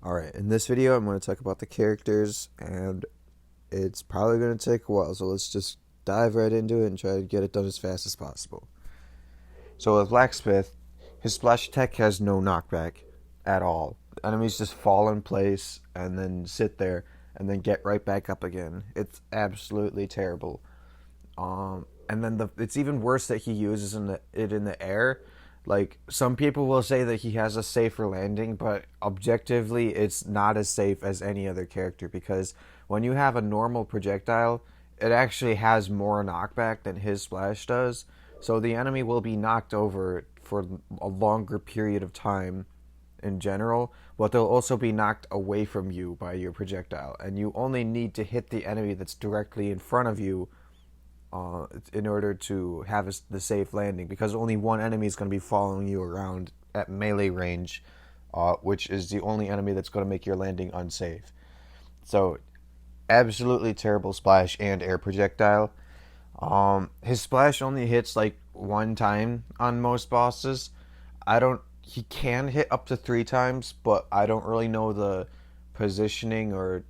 Alright, in this video I'm going to talk about the characters, and it's probably going to take a while, so let's just dive right into it and try to get it done as fast as possible. So with Blacksmith, his splash attack has no knockback at all. Enemies just fall in place and then sit there and then get right back up again. It's absolutely terrible. And then it's even worse that he uses it in the air. Like, some people will say that he has a safer landing, but objectively it's not as safe as any other character, because when you have a normal projectile, it actually has more knockback than his splash does. So the enemy will be knocked over for a longer period of time in general, but they'll also be knocked away from you by your projectile, and you only need to hit the enemy that's directly in front of you in order to have the safe landing, because only one enemy is going to be following you around at melee range, which is the only enemy that's going to make your landing unsafe. So, absolutely terrible splash and air projectile. His splash only hits like one time on most bosses. He can hit up to 3 times, but I don't really know the positioning or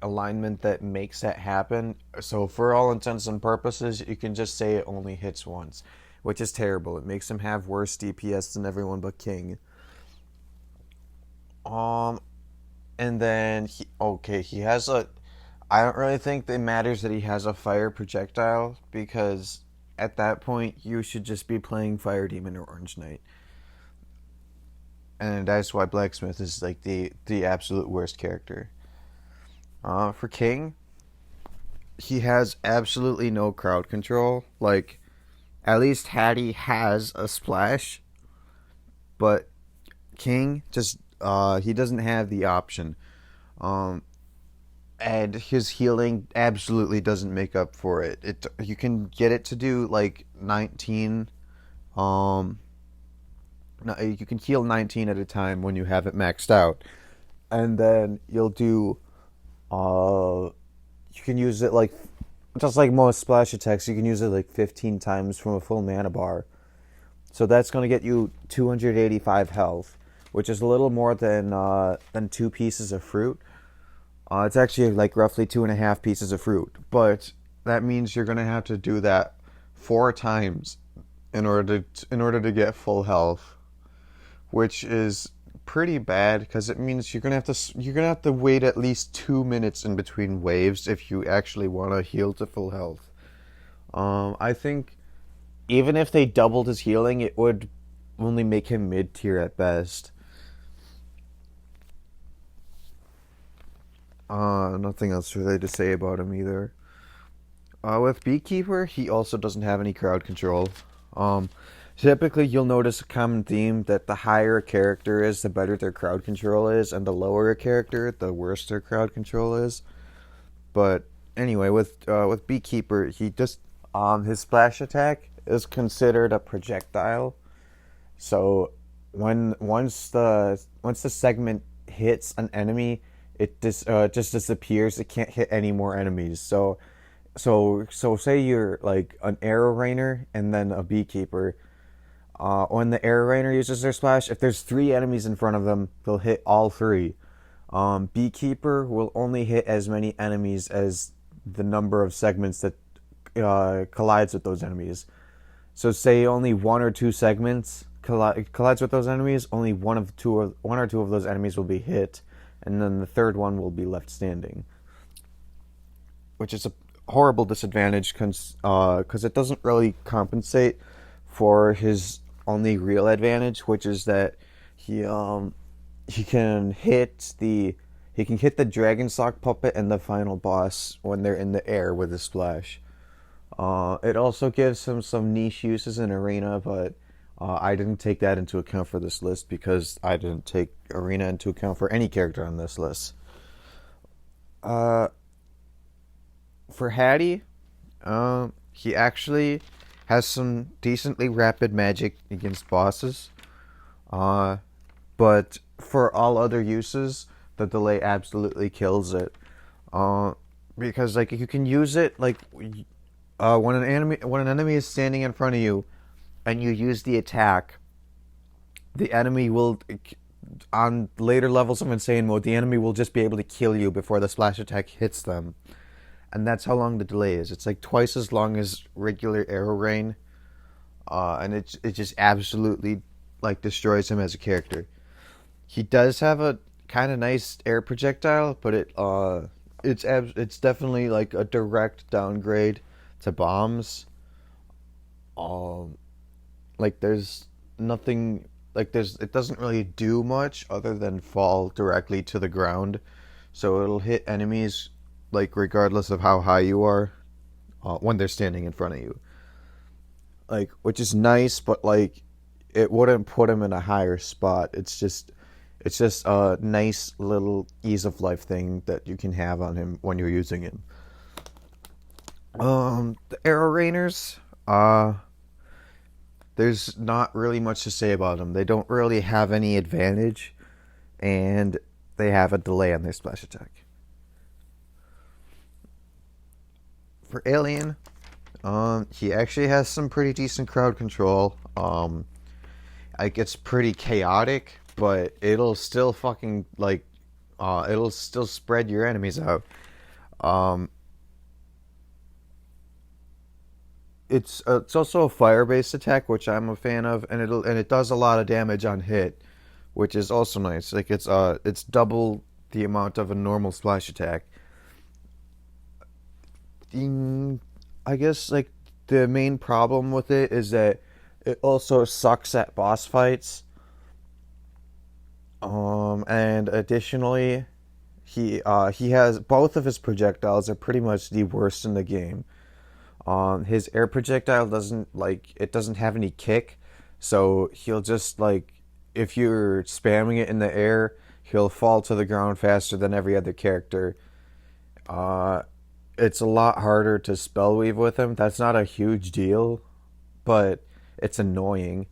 alignment that makes that happen. So for all intents and purposes, you can just say it only hits once, which is terrible. It makes him have worse DPS than everyone but King. And then he has a. I don't really think it matters that he has a fire projectile, because at that point you should just be playing Fire Demon or Orange Knight. And that's why Blacksmith is like the absolute worst character. For King, he has absolutely no crowd control. Like, at least Hattie has a splash, but King just he doesn't have the option. And his healing absolutely doesn't make up for it. You can get it to do like 19. You can heal 19 at a time when you have it maxed out, and then you'll do. You can use it like, just like most splash attacks, you can use it like 15 times from a full mana bar. So that's going to get you 285 health, which is a little more than 2 pieces of fruit. It's actually like roughly 2.5 pieces of fruit, but that means you're going to have to do that 4 times in order to get full health, which is pretty bad, because it means you're gonna have to wait at least 2 minutes in between waves if you actually want to heal to full health. I think even if they doubled his healing, it would only make him mid-tier at best. Nothing else really to say about him either. With Beekeeper, he also doesn't have any crowd control. Typically, you'll notice a common theme that the higher a character is, the better their crowd control is, and the lower a character, the worse their crowd control is. But anyway, with Beekeeper, he just his splash attack is considered a projectile. So once the segment hits an enemy, it just disappears. It can't hit any more enemies. So say you're like an arrow rainer and then a Beekeeper. When the arrow rainer uses their splash, if there's 3 enemies in front of them, they'll hit all 3. Beekeeper will only hit as many enemies as the number of segments that collides with those enemies. So say only 1 or 2 segments collides with those enemies, only one or two of those enemies will be hit, and then the third one will be left standing, which is a horrible disadvantage, because it doesn't really compensate for his only real advantage, which is that he can hit the dragon sock puppet and the final boss when they're in the air with a splash. It also gives him some niche uses in arena, but I didn't take that into account for this list, because I didn't take arena into account for any character on this list. For Hattie, he actually has some decently rapid magic against bosses, but for all other uses, the delay absolutely kills it. Because like, you can use it like when an enemy is standing in front of you, and you use the attack, the enemy will on later levels of insane mode, the enemy will just be able to kill you before the splash attack hits them, and that's how long the delay is. It's like twice as long as regular arrow rain, and it just absolutely like destroys him as a character. He does have a kind of nice air projectile, but it's definitely like a direct downgrade to bombs. Um, like there's nothing like there's it doesn't really do much other than fall directly to the ground, so it'll hit enemies like regardless of how high you are when they're standing in front of you. Like which is nice, but like it wouldn't put him in a higher spot. It's just a nice little ease of life thing that you can have on him when you're using him. The arrow rainers, there's not really much to say about them. They don't really have any advantage, and they have a delay on their splash attack. For Alien, he actually has some pretty decent crowd control. Like it's pretty chaotic, but it'll still fucking like, it'll still spread your enemies out. Um, it's also a fire based attack, which I'm a fan of, and it does a lot of damage on hit, which is also nice. Like it's double the amount of a normal splash attack. I guess like the main problem with it is that it also sucks at boss fights. And additionally, he has both of his projectiles are pretty much the worst in the game. His air projectile doesn't have any kick, so he'll just like if you're spamming it in the air, he'll fall to the ground faster than every other character. Uh, it's a lot harder to spell weave with him. That's not a huge deal, but it's annoying.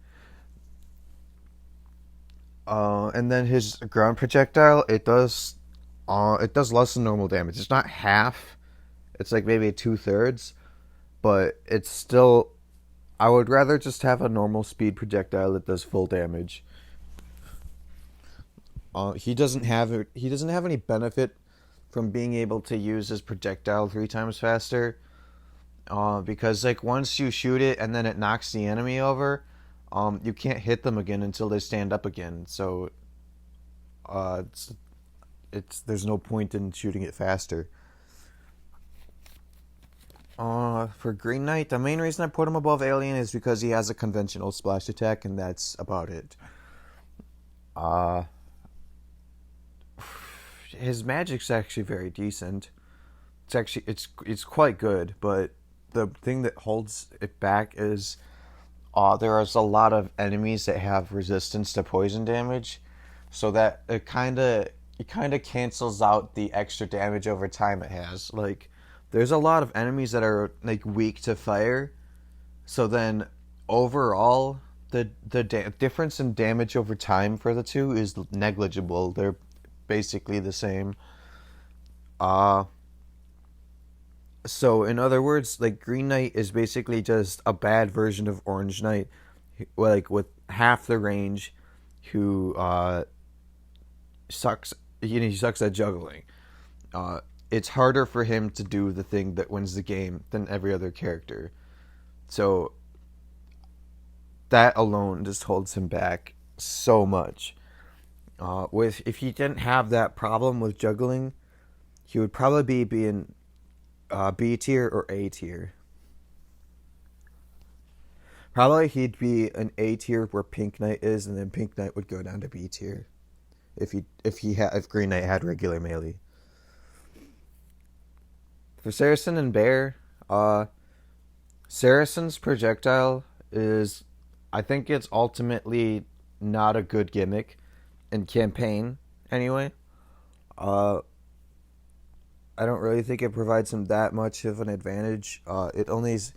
And then his ground projectile, it does less than normal damage. It's not half. It's like maybe 2/3, but it's still. I would rather just have a normal speed projectile that does full damage. He doesn't have any benefit from being able to use his projectile 3 times faster. Because like once you shoot it and then it knocks the enemy over, you can't hit them again until they stand up again. So, it's there's no point in shooting it faster. For Green Knight, the main reason I put him above Alien is because he has a conventional splash attack, and that's about it. Uh, his magic's actually very decent. It's quite good, but the thing that holds it back is there is a lot of enemies that have resistance to poison damage, so that it kind of cancels out the extra damage over time it has. Like there's a lot of enemies that are like weak to fire, so then overall the difference in damage over time for the two is negligible. They're basically the same. Uh so in other words, like Green Knight is basically just a bad version of Orange Knight, like with half the range, who sucks. He sucks at juggling. It's harder for him to do the thing that wins the game than every other character. So that alone just holds him back so much. With if he didn't have that problem with juggling, he would probably be in B tier or A tier. Probably he'd be an A tier where Pink Knight is, and then Pink Knight would go down to B tier if Green Knight had regular melee. For Saracen and Bear, Saracen's projectile is, I think it's ultimately not a good gimmick in campaign anyway. Uh, I don't really think it provides him that much of an advantage. It only is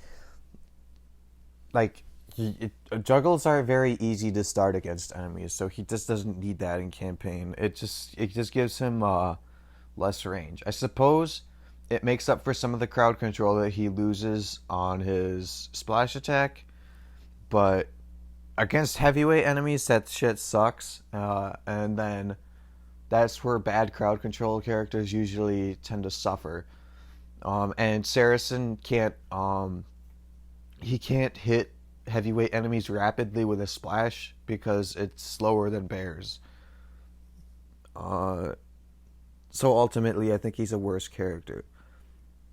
like juggles are very easy to start against enemies, so he just doesn't need that in campaign. It just gives him less range. I suppose it makes up for some of the crowd control that he loses on his splash attack, but against heavyweight enemies, that shit sucks. And then that's where bad crowd control characters usually tend to suffer. And Saracen can't he can't hit heavyweight enemies rapidly with a splash because it's slower than bears. Uh, so ultimately, I think he's a worse character.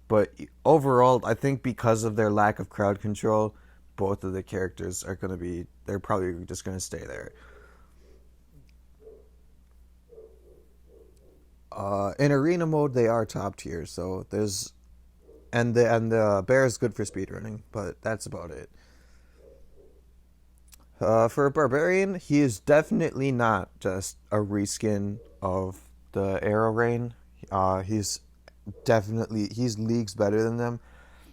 But overall, I think because of their lack of crowd control, both of the characters are going to be, they're probably just going to stay there. In arena mode, they are top tier, so there's, and the bear is good for speedrunning, but that's about it. For a barbarian, he is definitely not just a reskin of the arrow rain. He's definitely he's leagues better than them.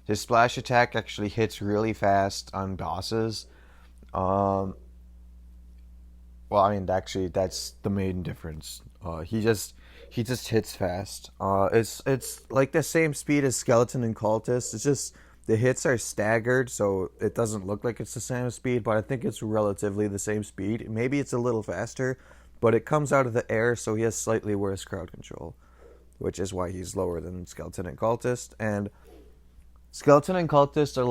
His splash attack actually hits really fast on bosses. Um, well, I mean, actually, that's the main difference. He just hits fast. It's like the same speed as skeleton and cultist. It's just the hits are staggered, so it doesn't look like it's the same speed. But I think it's relatively the same speed. Maybe it's a little faster, but it comes out of the air, so he has slightly worse crowd control, which is why he's lower than skeleton and cultist. And skeleton and cultist are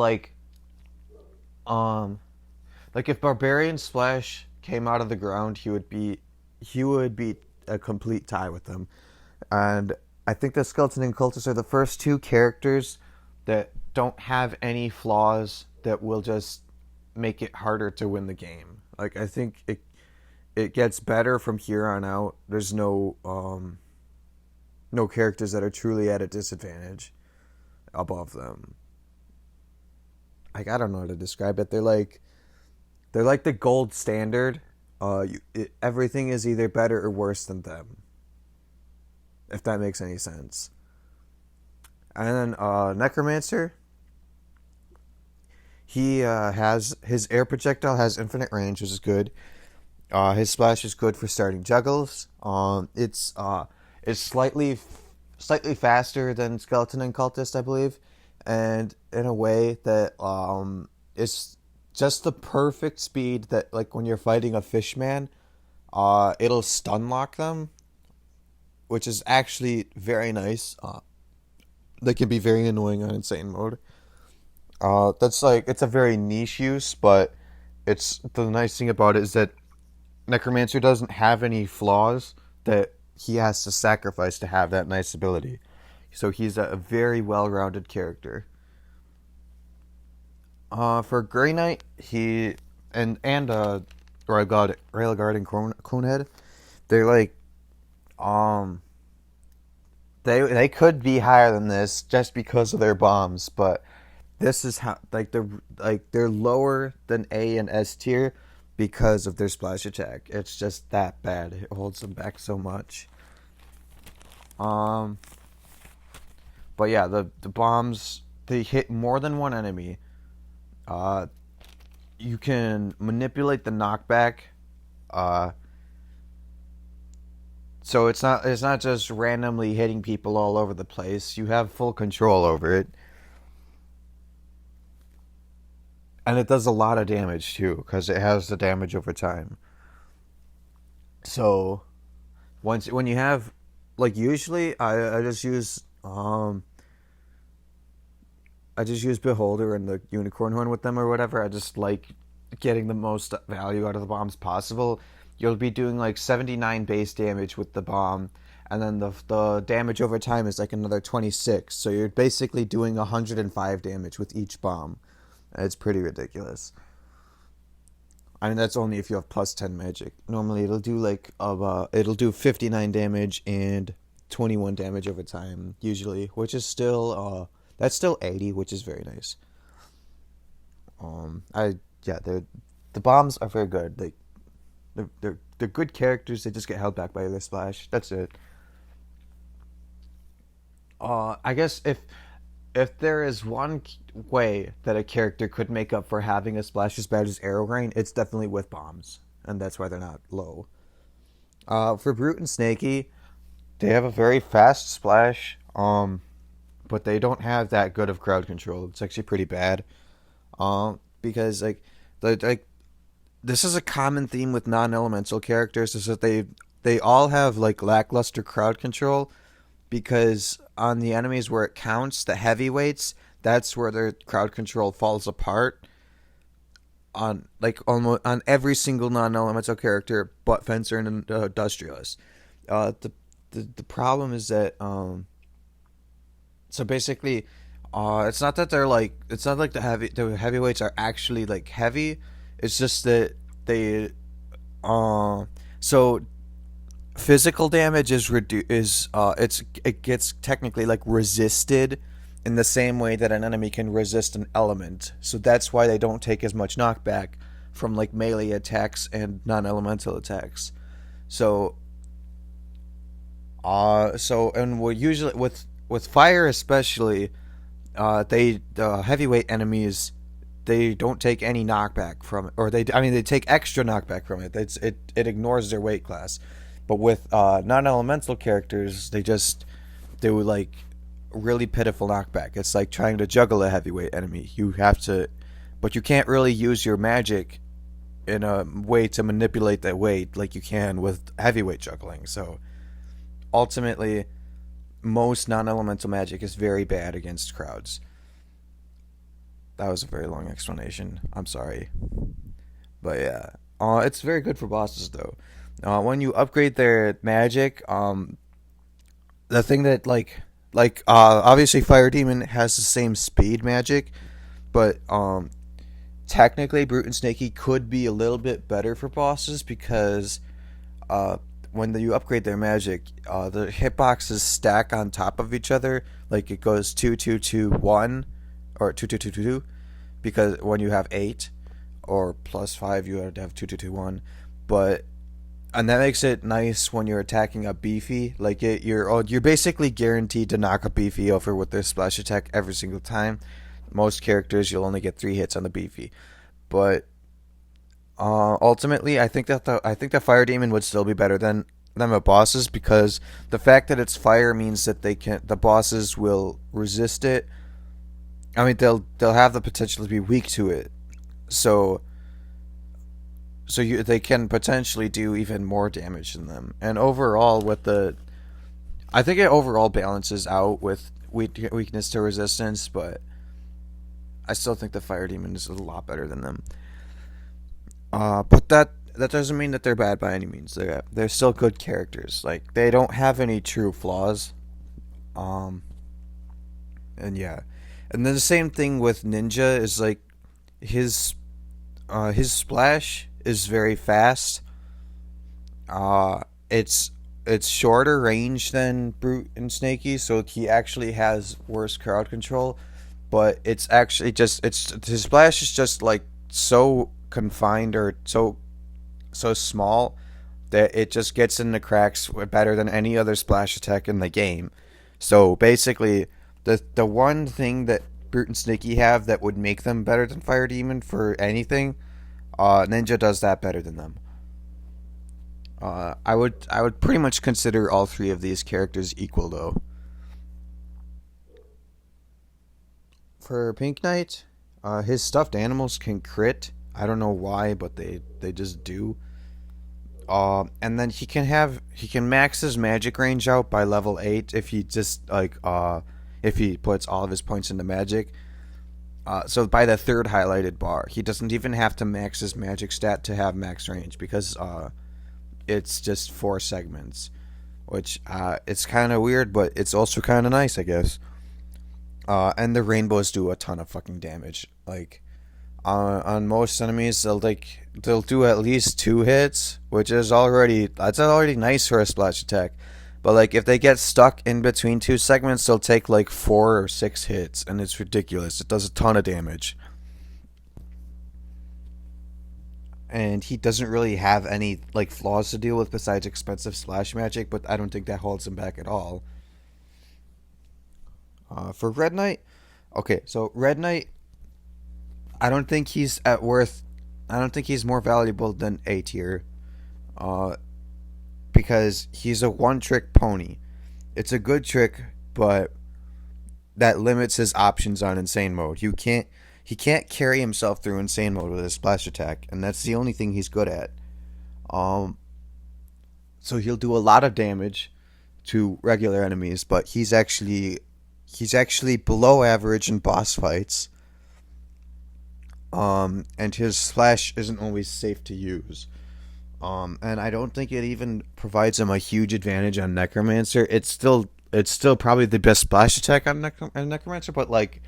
um, like if barbarian splash came out of the ground, he would be a complete tie with them. And I think the skeleton and cultist are the first two characters that don't have any flaws that will just make it harder to win the game. Like I think it gets better from here on out. There's no characters that are truly at a disadvantage above them. Like I don't know how to describe it. They're like the gold standard. Everything is either better or worse than them, if that makes any sense. And then Necromancer, he has his air projectile has infinite range, which is good. His splash is good for starting juggles. It's slightly faster than skeleton and cultist, I believe, and in a way that is just the perfect speed that like when you're fighting a fishman, it'll stun lock them, which is actually very nice. They can be very annoying on insane mode. That's like it's a very niche use, but it's the nice thing about it is that Necromancer doesn't have any flaws that he has to sacrifice to have that nice ability. So he's a very well-rounded character. For Grey Knight, he and Railguard and Conehead, they're like um they could be higher than this just because of their bombs, but this is how they're lower than A and S tier because of their splash attack. It's just that bad. It holds them back so much. Um, but yeah, the bombs they hit more than one enemy. Uh, you can manipulate the knockback. Uh, so it's not just randomly hitting people all over the place. You have full control over it, and it does a lot of damage too because it has the damage over time. So once when you have like usually I just use Beholder and the Unicorn Horn with them or whatever. I just like getting the most value out of the bombs possible. You'll be doing like 79 base damage with the bomb, and then the damage over time is like another 26. So you're basically doing 105 damage with each bomb. It's pretty ridiculous. I mean, that's only if you have plus 10 magic. Normally, it'll do 59 damage and 21 damage over time, usually, which is still that's still 80, which is very nice. I yeah, the bombs are very good. They're good characters. They just get held back by their splash. That's it. I guess if there is one way that a character could make up for having a splash as bad as Arrow Rain, it's definitely with bombs, and that's why they're not low. For Brute and Snaky, they have a very fast splash, but they don't have that good of crowd control. It's actually pretty bad, because like this is a common theme with non-elemental characters, is that they all have like lackluster crowd control, because on the enemies where it counts, the heavyweights, that's where their crowd control falls apart. On like almost on every single non-elemental character, but Fencer and Industrialist. The problem is that so basically, it's not that they're like, it's not like the heavyweights are actually like heavy. It's just that they so physical damage is it gets technically like resisted in the same way that an enemy can resist an element. So that's why they don't take as much knockback from like melee attacks and non-elemental attacks. So and we usually with fire especially, the heavyweight enemies, they don't take any knockback from it, or they take extra knockback from it. It ignores their weight class. But with non-elemental characters, they would like really pitiful knockback. It's like trying to juggle a heavyweight enemy. You have to, but you can't really use your magic in a way to manipulate that weight like you can with heavyweight juggling. So ultimately, most non-elemental magic is very bad against crowds. That was a very long explanation. I'm sorry. But yeah, it's very good for bosses though. When you upgrade their magic, the thing that obviously Fire Demon has the same speed magic, but technically Brute and Snaky could be a little bit better for bosses, because when you upgrade their magic, the hitboxes stack on top of each other. Like it goes 2-2-2-1 or 2-2-2-2, because when you have 8 or +5, you have to have 2-2-2-1. And that makes it nice when you're attacking a beefy. Like you're basically guaranteed to knock a beefy over with their splash attack every single time. Most characters, you'll only get 3 hits on the beefy, but ultimately, I think the Fire Demon would still be better than them at bosses, because the fact that it's fire means that the bosses will resist it. I mean, they'll have the potential to be weak to it, so they can potentially do even more damage than them. And overall, I think it overall balances out with weakness to resistance, but I still think the Fire Demon is a lot better than them. But that doesn't mean that they're bad by any means. They're still good characters. Like, they don't have any true flaws. And yeah, and then the same thing with Ninja is like his splash is very fast. It's shorter range than Brute and Snaky, so he actually has worse crowd control. But it's actually his splash is just like so confined, or so small, that it just gets in the cracks better than any other splash attack in the game. So basically, the one thing that Brute and Snaky have that would make them better than Fire Demon for anything, Ninja does that better than them. I would pretty much consider all 3 of these characters equal though. For Pink Knight, his stuffed animals can crit. I don't know why, but they just do. And then he can max his magic range out by level 8 if he just if he puts all of his points into magic. So by the 3rd highlighted bar, he doesn't even have to max his magic stat to have max range, because it's just 4 segments, which it's kind of weird, but it's also kind of nice, I guess. And the rainbows do a ton of fucking damage. Like on most enemies, they'll do at least 2 hits, which is already nice for a splash attack. But like if they get stuck in between 2 segments, they'll take like 4 or 6 hits, and it's ridiculous. It does a ton of damage. And he doesn't really have any like flaws to deal with besides expensive slash magic, but I don't think that holds him back at all. For Red Knight, okay, so Red Knight, I don't think he's more valuable than A tier, because he's a one-trick pony. It's a good trick, but that limits his options on insane mode. You he can't carry himself through insane mode with his splash attack, and that's the only thing he's good at. Um, so he'll do a lot of damage to regular enemies, but he's actually below average in boss fights. And his splash isn't always safe to use. And I don't think it even provides him a huge advantage on Necromancer. It's still probably the best splash attack on Necromancer, but like,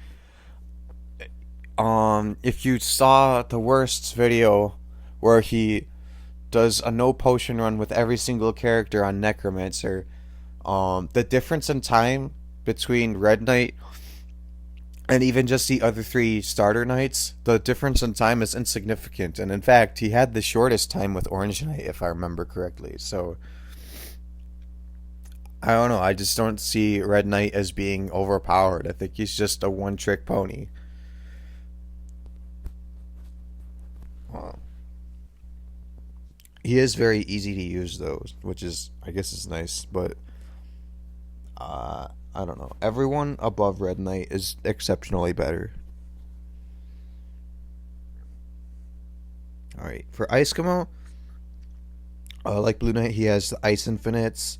if you saw the worst video where he does a no potion run with every single character on Necromancer, the difference in time between Red Knight and even just the other three starter knights, the difference in time is insignificant. And in fact, he had the shortest time with Orange Knight, if I remember correctly. So I don't know. I just don't see Red Knight as being overpowered. I think he's just a one-trick pony. Uh, he is very easy to use, though, which is, I guess, is nice. But I don't know. Everyone above Red Knight is exceptionally better. All right, for Aichomancer, like Blue Knight, he has the Ice Infinites,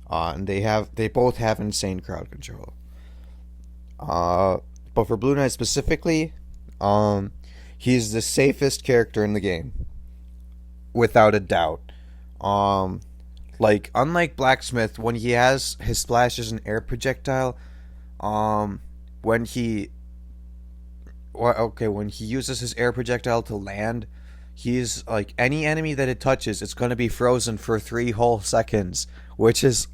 and they both have insane crowd control. Uh, but for Blue Knight specifically, um, he's the safest character in the game, without a doubt. Um, like unlike Blacksmith, when he has his splash as an air projectile, um, when he when he uses his air projectile to land, he's like any enemy that it touches, it's going to be frozen for 3 whole seconds, which is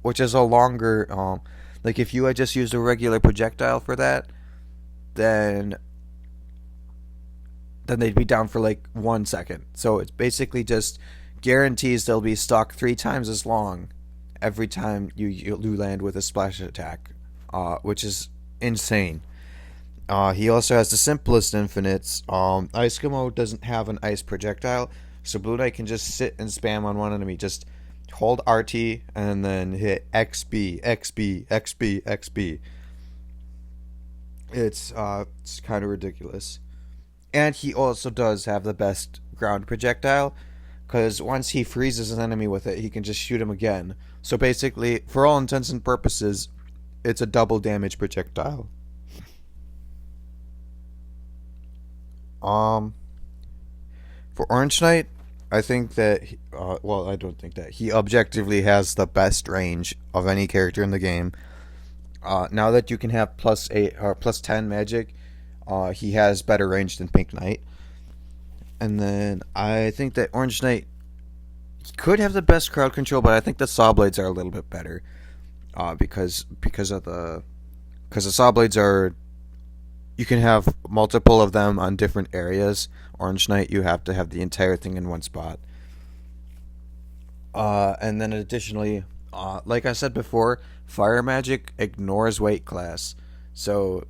a longer like if you had just used a regular projectile for that, then they'd be down for like 1 second. So it's basically just guarantees they'll be stuck 3 times as long every time you land with a splash attack, which is insane. He also has the simplest infinites. Ice Mode doesn't have an ice projectile, so Blue Knight can just sit and spam on one enemy. Just hold RT and then hit XB, XB, XB, XB. It's kind of ridiculous. And he also does have the best ground projectile, because once he freezes an enemy with it, he can just shoot him again. So basically, for all intents and purposes, it's a double damage projectile. Um, for Orange Knight, I think that I don't think that he objectively has the best range of any character in the game. Now that you can have +8 or +10 magic, he has better range than Pink Knight. And then I think that Orange Knight could have the best crowd control, but I think the Saw Blades are a little bit better. Because the Saw Blades are, you can have multiple of them on different areas. Orange Knight, you have to have the entire thing in one spot. And then additionally, like I said before, fire magic ignores weight class. So,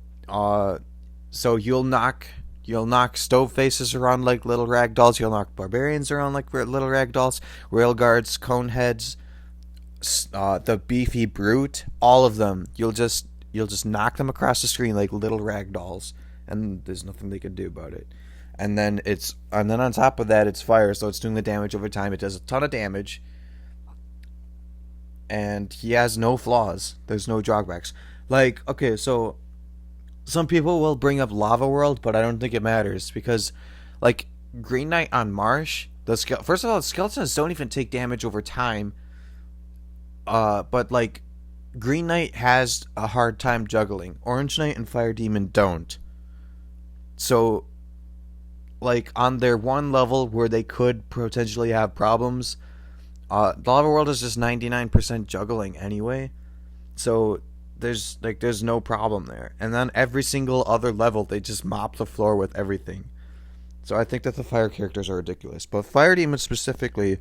you'll knock stove faces around like little rag dolls. You'll knock barbarians around like little rag dolls. Rail guards, cone heads, the beefy brute, all of them. You'll just knock them across the screen like little rag dolls, and there's nothing they can do about it. And then on top of that, it's fire, so it's doing the damage over time. It does a ton of damage, and he has no flaws. There's no drawbacks. Like, okay, so some people will bring up Lava World, but I don't think it matters because, like, Green Knight on Marsh, first of all, the skeletons don't even take damage over time. But like, Green Knight has a hard time juggling. Orange Knight and Fire Demon don't. So, like, on their one level where they could potentially have problems, Lava World is just 99% juggling anyway. So there's no problem there. And then every single other level, they just mop the floor with everything. So I think that the fire characters are ridiculous. But Fire Demon specifically,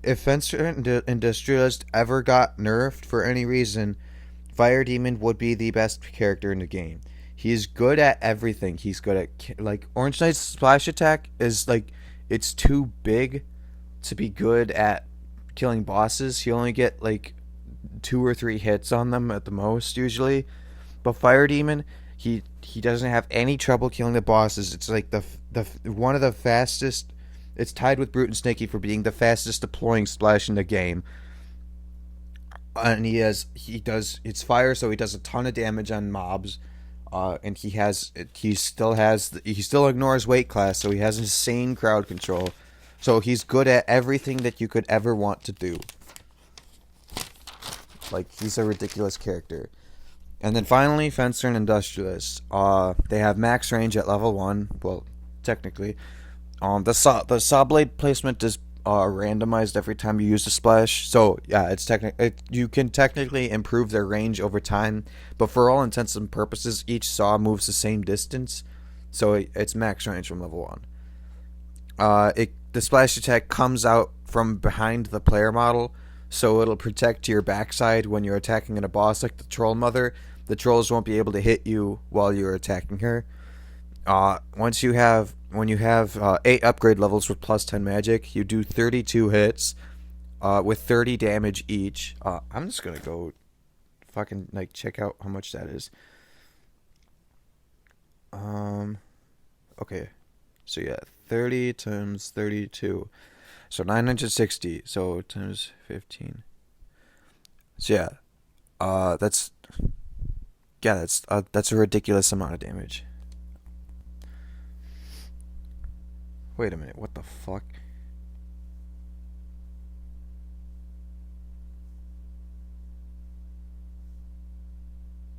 if Fencer Industrialist ever got nerfed for any reason, Fire Demon would be the best character in the game. He's good at everything. He's good at, like, Orange Knight's splash attack is, like, it's too big to be good at killing bosses. You only get, like, 2 or 3 hits on them at the most, usually. But Fire Demon, He doesn't have any trouble killing the bosses. It's like the one of the fastest. It's tied with Brute and Snaky for being the fastest deploying splash in the game. And he does it's fire, so he does a ton of damage on mobs. And he still ignores weight class, so he has insane crowd control. So he's good at everything that you could ever want to do. Like, he's a ridiculous character. And then finally, Fencer and Industrialist. They have max range at level 1. Well, technically. The saw blade placement is randomized every time you use the splash. So, yeah, you can technically improve their range over time. But for all intents and purposes, each saw moves the same distance. So it's max range from level 1. The splash attack comes out from behind the player model. So it'll protect your backside when you're attacking a boss like the Troll Mother. The trolls won't be able to hit you while you're attacking her. When you have 8 upgrade levels with plus 10 magic, you do 32 hits with 30 damage each. I'm just gonna go fucking check out how much that is. Okay, so yeah, 30 times 32. So 960. So times 15. So that's a ridiculous amount of damage. Wait a minute, what the fuck?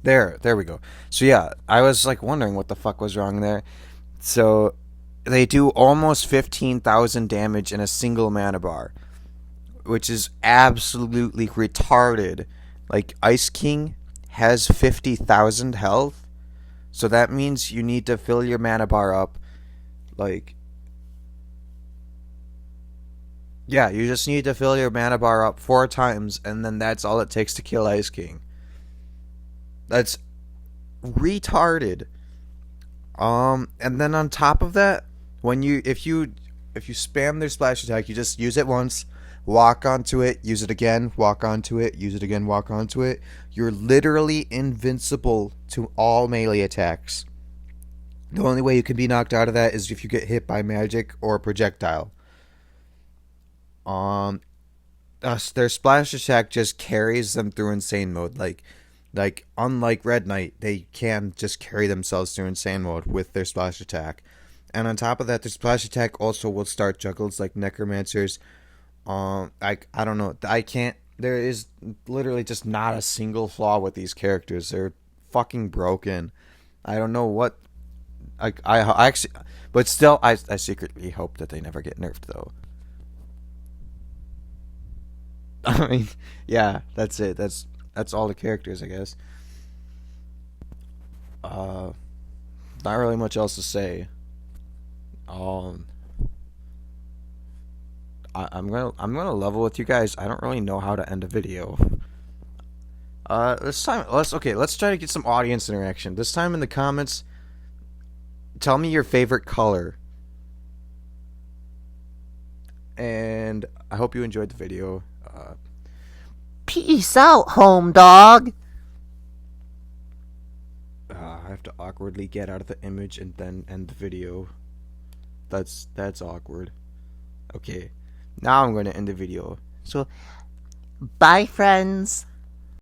There we go. So yeah, I was wondering what the fuck was wrong there. So they do almost 15,000 damage in a single mana bar, which is absolutely retarded. Like, Ice King has 50,000 health, so that means you need to fill your mana bar up. Yeah, you just need to fill your mana bar up 4 times, and then that's all it takes to kill Ice King. That's retarded. And then on top of that, if you spam their splash attack, you just use it once, walk onto it, use it again, walk onto it, use it again, walk onto it. You're literally invincible to all melee attacks. The only way you can be knocked out of that is if you get hit by magic or projectile. Their splash attack just carries them through insane mode. Unlike Red Knight, they can just carry themselves through insane mode with their splash attack. And on top of that, their splash attack also will start juggles like Necromancers. I don't know. There is literally just not a single flaw with these characters. They're fucking broken. I don't know what. I actually, but still, I secretly hope that they never get nerfed though. I mean, yeah, that's it. That's all the characters, I guess. Uh, Not really much else to say. Um, I'm gonna level with you guys. I don't really know how to end a video. Let's try to get some audience interaction. This time in the comments, tell me your favorite color. And I hope you enjoyed the video. Peace out, home dog. I have to awkwardly get out of the image and then end the video. That's awkward. Okay, now I'm going to end the video. So, bye, friends.